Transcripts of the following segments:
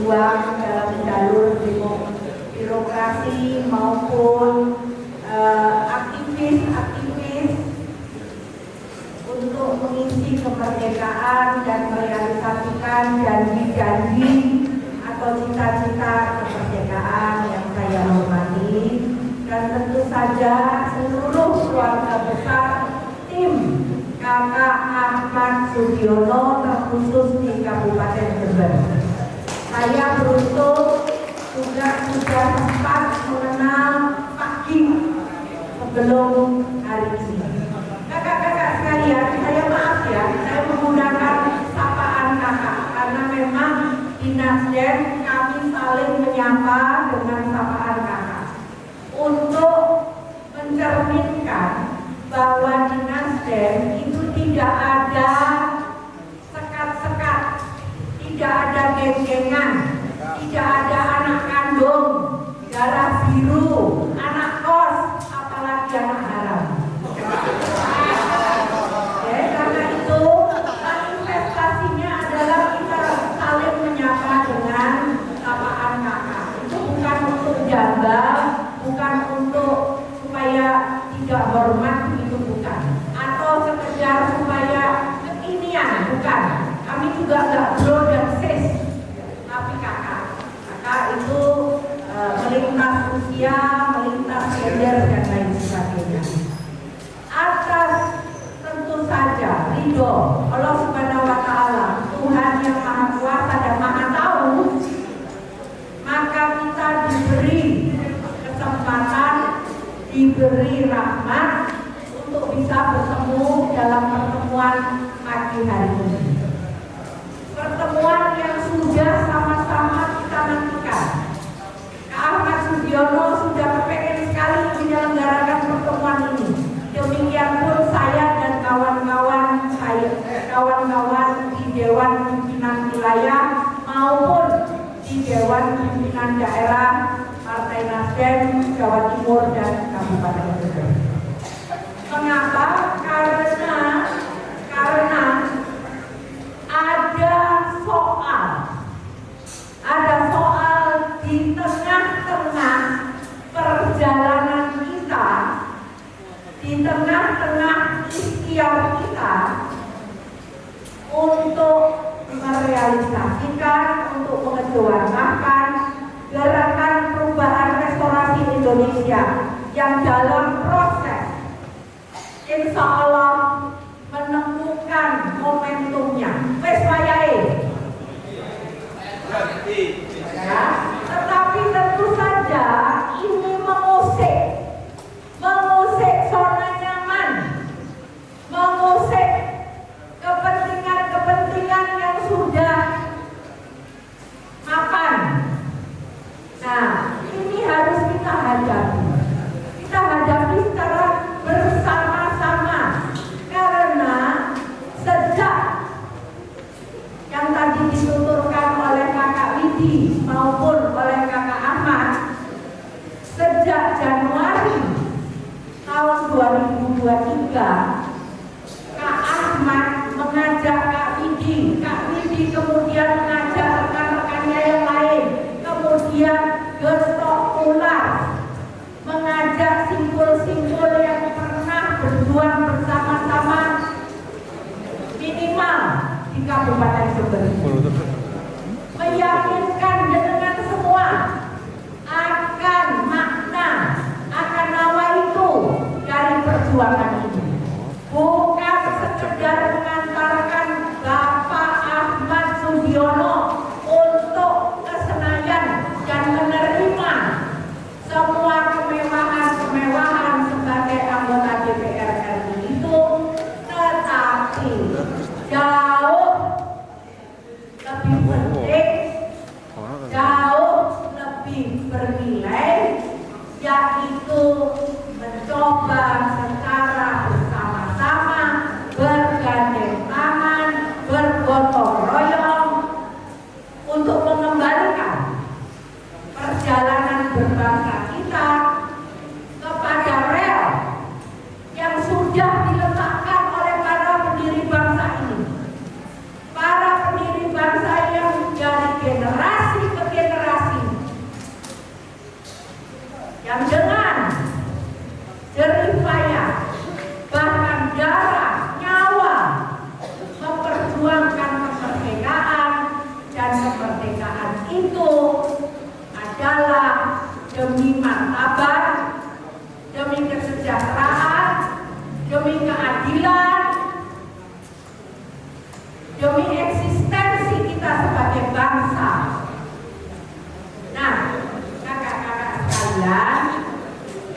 berjuang dalam jalur birokrasi maupun aktivis-aktivis untuk mengisi kemerdekaan dan merealisasikan janji-janji atau cita-cita kemerdekaan yang saya hormati, dan tentu saja seluruh keluarga besar tim Kakak Ahmad Sudiono terkhusus di Kabupaten Jember. Saya beruntung juga sudah sempat mengenal Pak Kim sebelum hari ini. Kakak-kakak sekalian, saya maaf ya, saya menggunakan sapaan kakak karena memang di Nasdem kami saling menyapa dengan sapaan kakak untuk mencerminkan bahwa di Nasdem itu tidak ada sekat-sekat, tidak ada geng-gengan, tidak ada anak kandung, darah biru, anak kos, apalagi anak haram. Karena itu manifestasinya adalah kita saling menyapa dengan sapaan kakak. Itu bukan untuk jambal, bukan untuk supaya tidak hormat, itu bukan, atau sekedar supaya kekinian, bukan. Kami juga nggak bro dan sis, tapi kakak itu melintas usia, melintas gender dan lain sebagainya. Atas tentu saja ridho Allah Subhanahu wa Ta'ala, Tuhan yang Maha Kuasa dan Maha Tahu, maka kita diberi kesempatan, diberi rahmat untuk bisa bertemu dalam pertemuan pagi hari ini. Pertemuan yang sudah sama-sama kita nantikan. Kak Ahmad Sudiono sudah kepengen sekali menyelenggarakan pertemuan ini. Demikian pun saya dan kawan-kawan di Dewan Pimpinan Wilayah maupun di Dewan Pimpinan Daerah Partai Nasdem Jawa Timur dan Kabupaten Jember. Mengapa? Karena ada soal di tengah-tengah perjalanan kita, di tengah-tengah ikhtiar kita untuk merealisasikan, untuk mengejawantakan gerakan perubahan restorasi Indonesia yang dalam proses insya Allah menemukan momentumnya. Wes wayahe. Ya, tetapi tentu saja ini mengusik zona nyaman, mengusik kepentingan yang sudah mapan. Nah, ini harus kita hadapi secara bersama-sama, karena sejak yang tadi dituturkan oleh kakak Widi maupun oleh kakak Ahmad, sejak Januari tahun 2023, Kak Ahmad mengajak Kak Widi kemudian mengajak rekan-rekannya yang lain, kemudian Gestok Ulas, mengajak simpul-simpul yang pernah berjuang bersama-sama minimal di Kabupaten Jember, meyakinkan dengan semua akan makna, akan nawaitu dari perjuangan ini, bukan sekedar mengantarkan Bapak Ahmad Sudiono untuk ke Senayan dan menerima semua kemewahan sebagai anggota DPR RI itu, tetapi jauh lebih penting, jauh lebih bernilai, yaitu mencoba secara bersama-sama, bergandeng tangan, bergotong royong untuk mengembalikan perjalanan berbangsa kita kepada rel yang sudah diletakkan oleh para pendiri bangsa ini, para pendiri bangsa yang dari generasi ke demi eksistensi kita sebagai bangsa. Nah, kakak-kakak sekalian,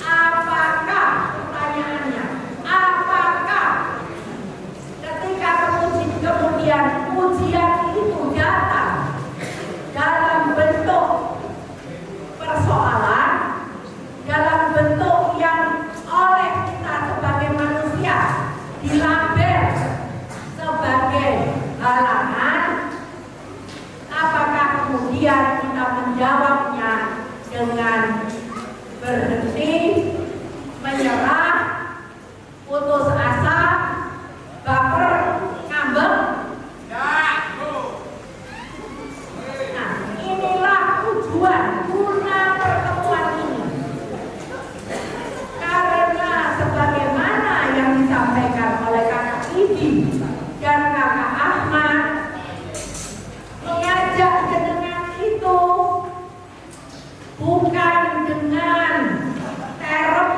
apakah pertanyaannya? Apakah ketika kemudian ujian itu datang dalam bentuk persoalan, dalam bentuk yang oleh kita sebagai manusia dilabel sebagai halangan, apakah kemudian kita menjawabnya dengan berhenti, menyerah, putus asa, baper, ngambek? Nah, inilah tujuan guna pertemuan ini. Karena sebagaimana yang disampaikan oleh kakak Idi dan kakak Ahmad, mengajak jenengan itu bukan dengan term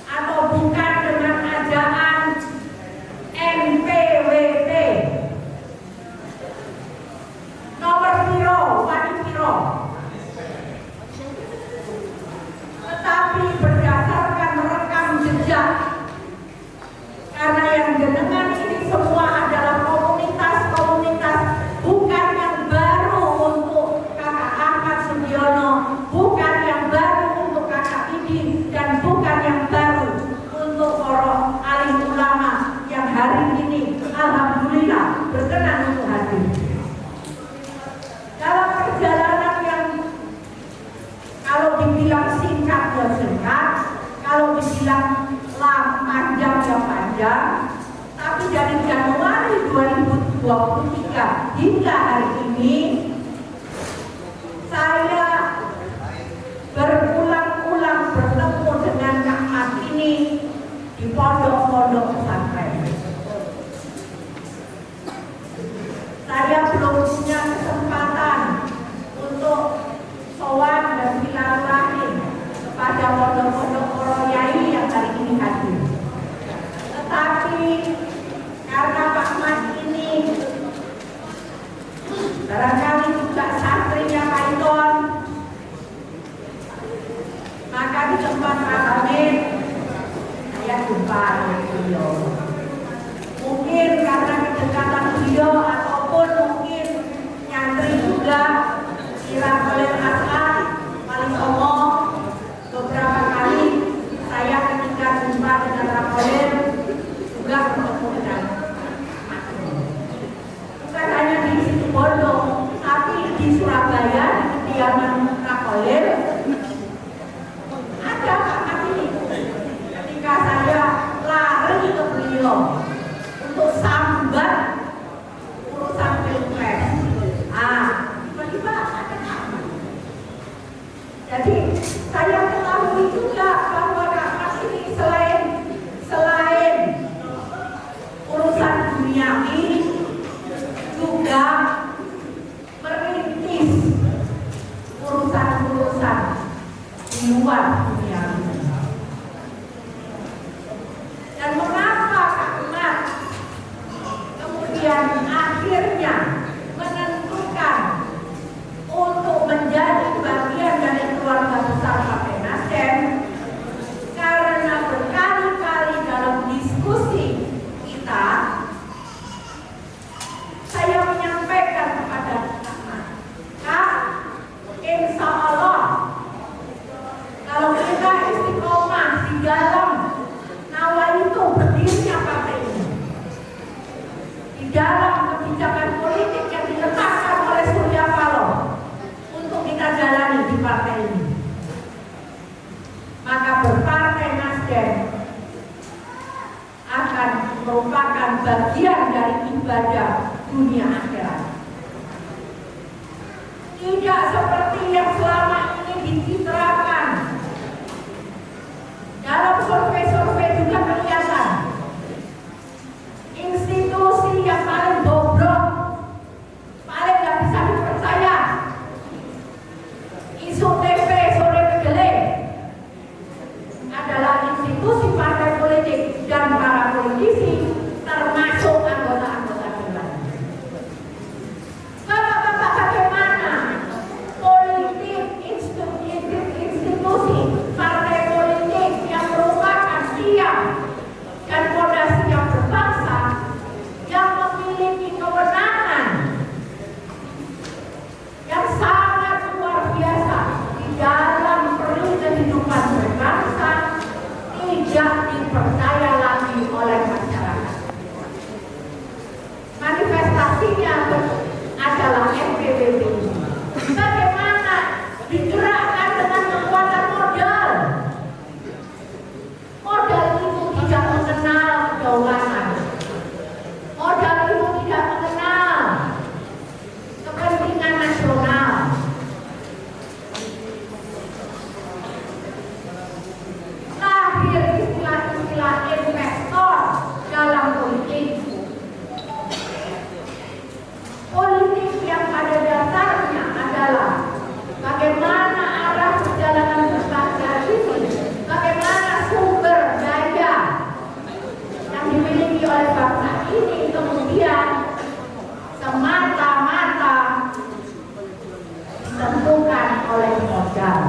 atau bukan dengan ajaan NPWT nomor piro, wani piro, tetapi berdasarkan rekam jejak. Karena yang jenengan ini semua adalah komunitas-komunitas, bukan yang baru untuk kakak Ahmad Sugiono, bukan yang baru untuk kakak Idi, dan bukan yang baru untuk para alim ulama yang hari ini alhamdulillah berkenan untuk hadir. Dalam perjalanan yang kalau dibilang singkat ya singkat, kalau dibilang panjang ya panjang, tapi dari Januari 2023 hingga hari ini saya berulang-ulang bertemu dengan Kak Mas ini di pondok-pondok pesantren. Saya belum punya kesempatan untuk sowan dan silaturahmi kepada pondok-pondok para yai yang hari ini hadir. Tetapi karena Pak Mas ini barangkali juga santrinya Python, maka di tempat rame saya jumpa dengan beliau. Mungkin karena kedekatan beliau ataupun mungkin nyantri juga kira oleh As'ad paling omong. Beberapa kali saya ketika jumpa dengan Rakoler juga bertemu dengan bukan hanya di situ Bondo, tapi di Surabaya di kediaman Rakoler ada Kak ini. Ketika saya lari ke beliau untuk sambat urusan pilpres, tiba-tiba ada Kak. Jadi saya ketahui juga bahwa Kak Mas ini selain urusan duniawi juga merintis urusan-urusan di luar duniawi. Dan mengapa Kak Mas kemudian akhirnya menentukan untuk menjadi bagian dari keluarga besar Partai Nasdem? Karena berkali-kali dalam diskusi kita, saya menyampaikan kepada Kak, insya Allah kalau kita istiqomah di dalam nawaitu berdirinya partai ini, di dalam kebijakan politik yang diletakkan oleh Surya Paloh untuk kita jalani di partai ini, maka berpartai Nasdem akan merupakan bagian dari ibadah dunia akhirat. Tidak seperti yang selama ini dicitrakan. Dalam survei-survei juga kelihatan institusi yang paling bobrok, paling gak bisa dipercaya, isu TP sore begele, adalah institusi partai politik dan para politisi termasuk anggota-anggota dewan. oleh modal.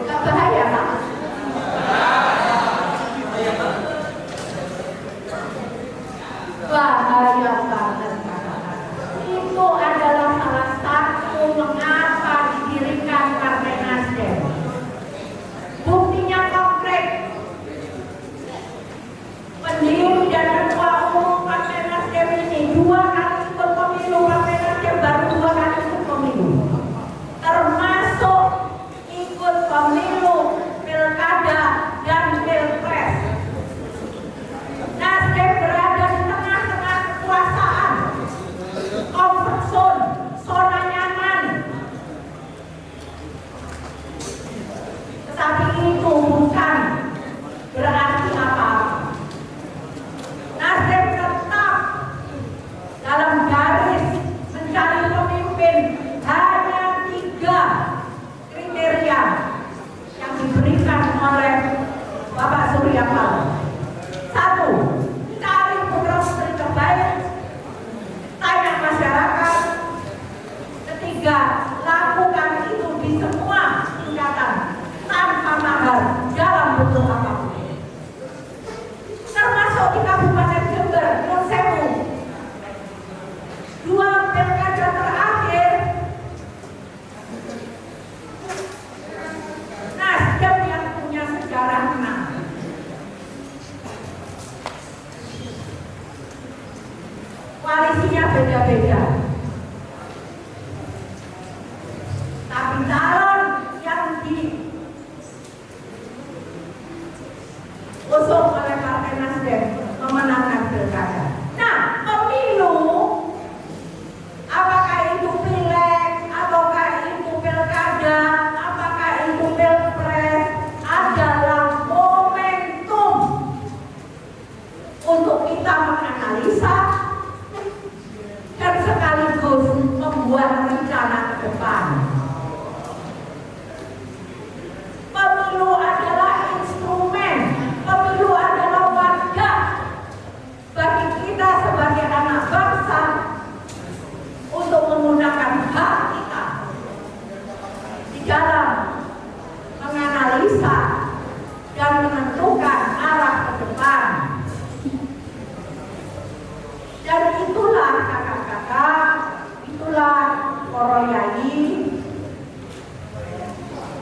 Nggak bahaya kan? Bahaya banget. Itu adalah salah satu mengapa didirikan Partai Nasdem. Buktinya konkret. Pendiri dan ketua umum Partai Nasdem ini 2 kali ikut pemilu. Partai Nasdem baru 2 kali ikut pemilu, termasuk ikut pemilu pilkada dan pilpres. Nasdem berada di tengah-tengah kekuasaan, comfort zone, zona nyaman. Tetapi itu bukan berarti apa. Nasdem tetap dalam garis mencari pemimpin. Hanya 3 kriteria yang diberikan oleh Bapak Surya Paloh. 1, cari putra putri terbaik, tanya masyarakat. 3, lakukan itu di semua tingkatan tanpa mahar dalam bentuk apapun, termasuk di Kabupaten Jember. Nun sewu, 2 pilkada terakhir Nasdem yang punya sejarah menang. Koalisinya beda-beda, tapi calon yang diusung oleh Partai Nasdem memenangkan pilkada. Nah, pemilu, apakah itu pileg, ataukah itu pilkada, apakah itu pilpres, adalah momentum untuk kita menganalisa dan sekaligus membuat rencana ke depan. Pemilu adalah instrumen, pemilu adalah wadah bagi kita sebagai anak bangsa untuk menggunakan hak kita di dalam menganalisa dan menentukan arah ke depan. Dan itulah kakak-kakak, itulah para yai,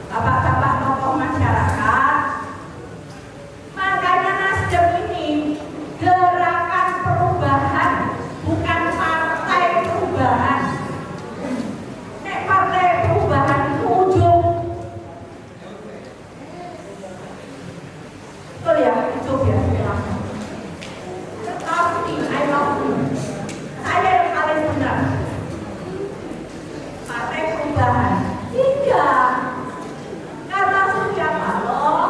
bapak-bapak tokoh masyarakat. Makanya Nasdem ini gerakan perubahan, bukan partai perubahan. Nek partai perubahan itu ujung. Betul ya, ujung ya, silahkan. Tetapi I love you. Saya yang paling benar. Partai perubahan tidak. Karena Surya Paloh,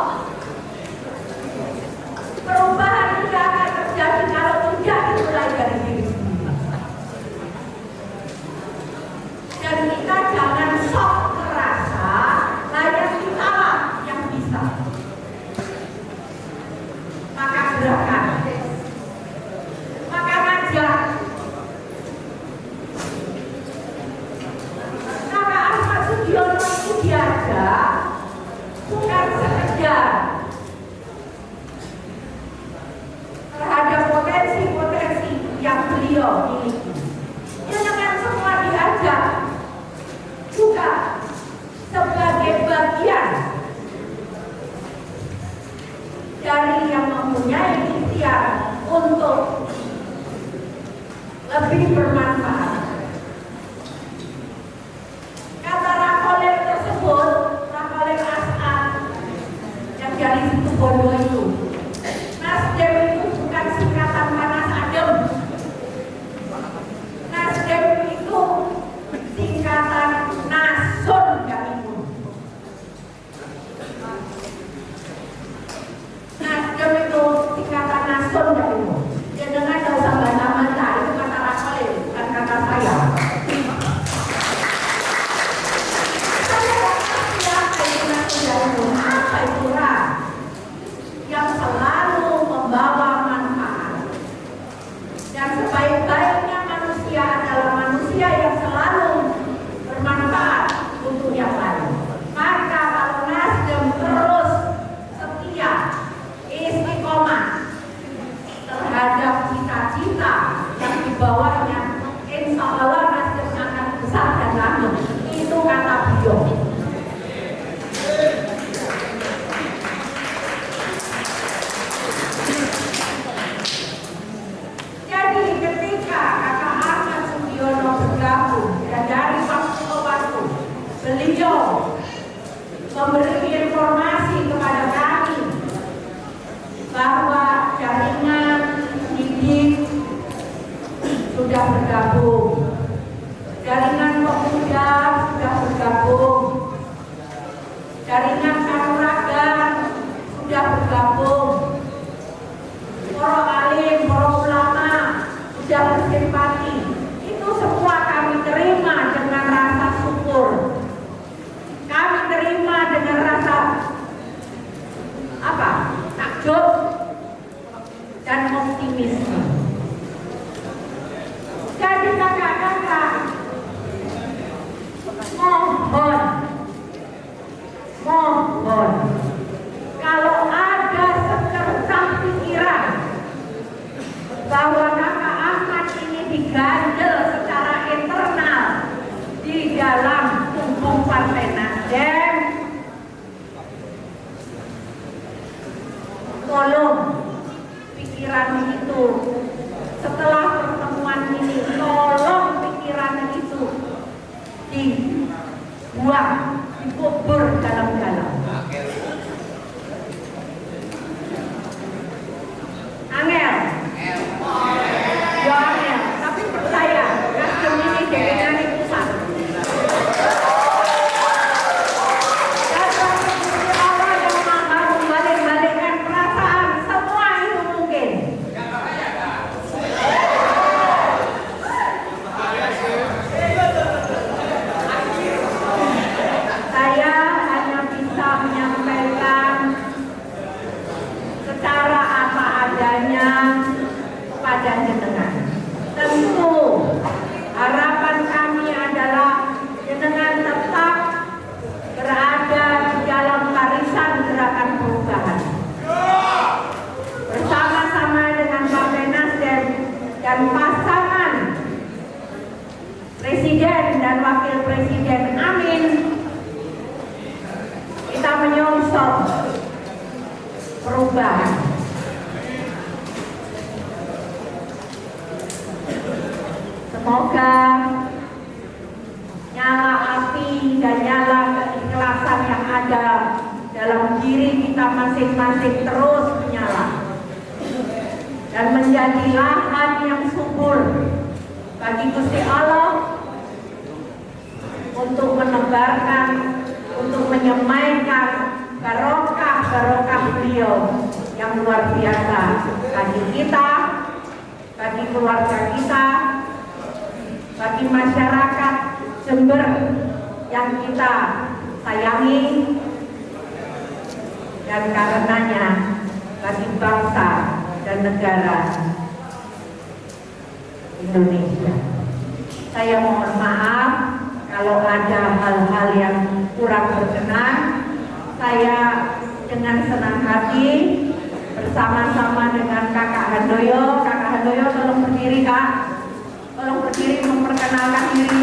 perubahan tidak akan terjadi kalau tidak dimulai dari diri sendiri. Dan kita jangan sok merasa hanya kita lah yang bisa. Maka gerakan, maka ngajak. Maka Ahmad Sudiono itu diajak bukan sekedar terhadap potensi-potensi yang beliau miliki. Ya, dengan semua diajak juga sebagai bagian dari yang mempunyai ikhtiar untuk lebih bermanfaat. Kata Rakoler tersebut, Rakoler As'ad yang dari situ Bondo itu, Nasdem itu bukan singkatan panas adem. Nasdem itu singkatan nasun Gaimun. Nasdem itu singkatan nasun Gaimun. Dan dengan tidak usah bantah-bantah, itu kata Rakoler, bukan kata saya. cita-cita yang dibawanya, insya Allah Nasdem akan besar dan lanjut. Itu kata beliau. Jadi ketika Kakak Ahmad Sudiono bergabung dan dari waktu ke waktu beliau memberi informasi kepada kami bahwa jaringan didik sudah bergabung, jaringan pemuda sudah bergabung, jaringan kanuragan sudah bergabung, para alim, para ulama sudah bersimpati. Itu semua kami terima dengan rasa syukur. Kami terima dengan rasa takjub dan optimisme. Jadi kakak-kakak, mohon kalau ada secercah pikiran bahwa kakak Ahmad ini diganjel secara internal di dalam tubuh Partai Nasdem, tolong pikiran itu setelah pertemuan ini, tolong pikiran itu dibuang, dikubur dalam-dalam. Angel, ya angel, tapi percaya Nasdem ini jaringan pusat. Kepada jenengan. Tentu harapan kami adalah jenengan tetap berada di dalam barisan gerakan perubahan bersama-sama dengan Partai Nasdem dan pasangan Presiden dan Wakil Presiden. Amin. Kita menyongsong perubahan. Semoga nyala api dan nyala keikhlasan yang ada dalam diri kita masing-masing terus menyala dan menjadi lahan yang subur bagi Gusti Allah untuk menebarkan, untuk menyemaikan barokah beliau yang luar biasa bagi kita, bagi keluarga kita, bagi masyarakat Jember yang kita sayangi, dan karenanya bagi bangsa dan negara Indonesia. Saya mohon maaf kalau ada hal-hal yang kurang berkenan. Saya dengan senang hati bersama-sama dengan Kakak Handoyo. Kakak Handoyo, tolong berdiri, Kak. Tolong berdiri memperkenalkan diri.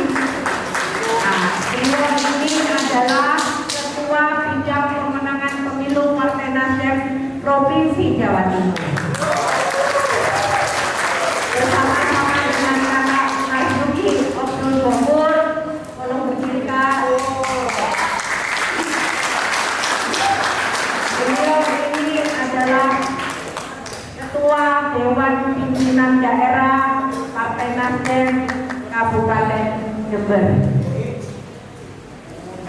Nah, beliau ini adalah Ketua Bidang Pemenangan Pemilu Partai Nasdem Provinsi Jawa Timur. Bersama-sama dengan Kakak Marzuki Abdul Ghafur. Tolong berdiri, Kak. Beliau ini adalah Ketua Dewan Pimpinan Daerah Partai Nasdem Kabupaten Jember.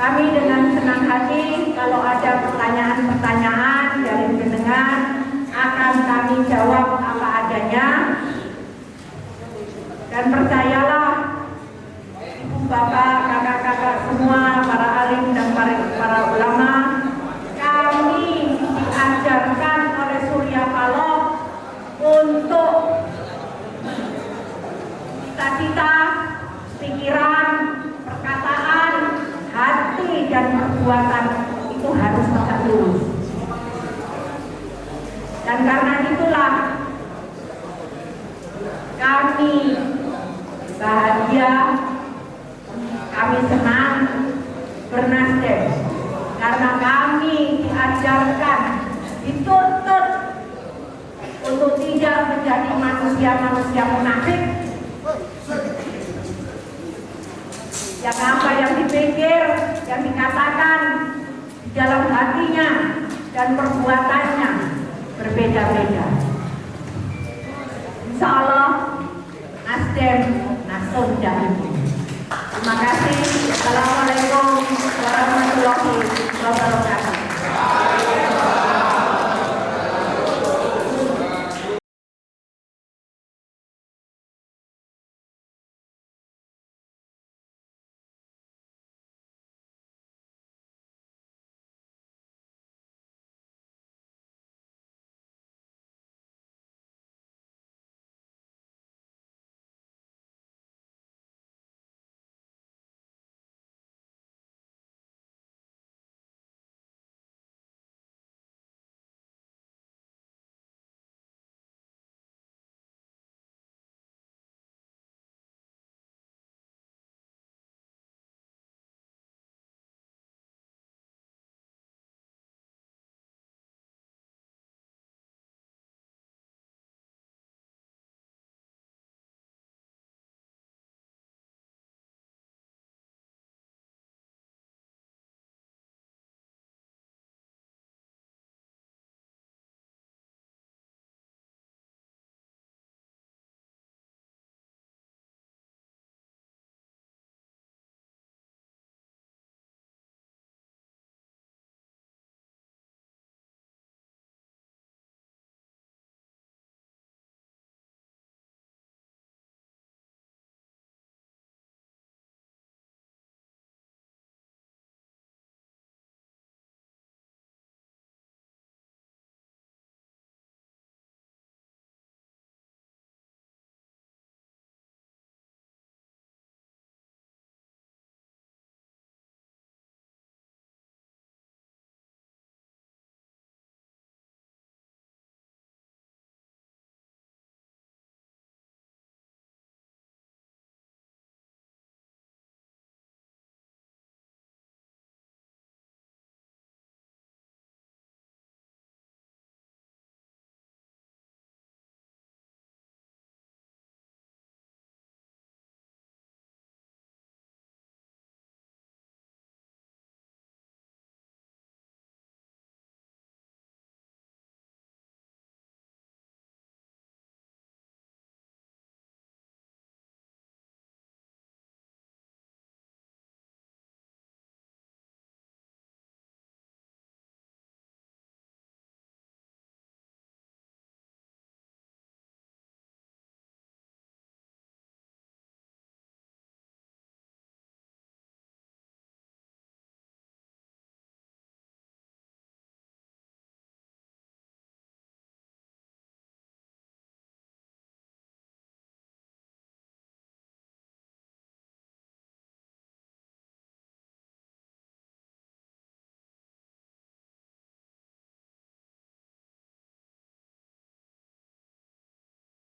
Kami dengan senang hati kalau ada pertanyaan-pertanyaan dari jenengan akan kami jawab apa adanya. Dan percayalah Ibu Bapak, kakak-kakak semua, para alim dan para ulama, kami diajarkan oleh Surya Paloh untuk cita-cita, pikiran, perkataan, hati dan perbuatan itu harus tegak lurus. Dan karena itulah Kami bahagia, kami senang bernasdem karena kami diajarkan, dituntut untuk tidak menjadi manusia-manusia munafik yang apa yang dipikir, yang dikatakan di dalam hatinya dan perbuatannya berbeda-beda. Insya Allah Nasdem Nasdem Terima kasih. Assalamualaikum warahmatullahi wabarakatuh.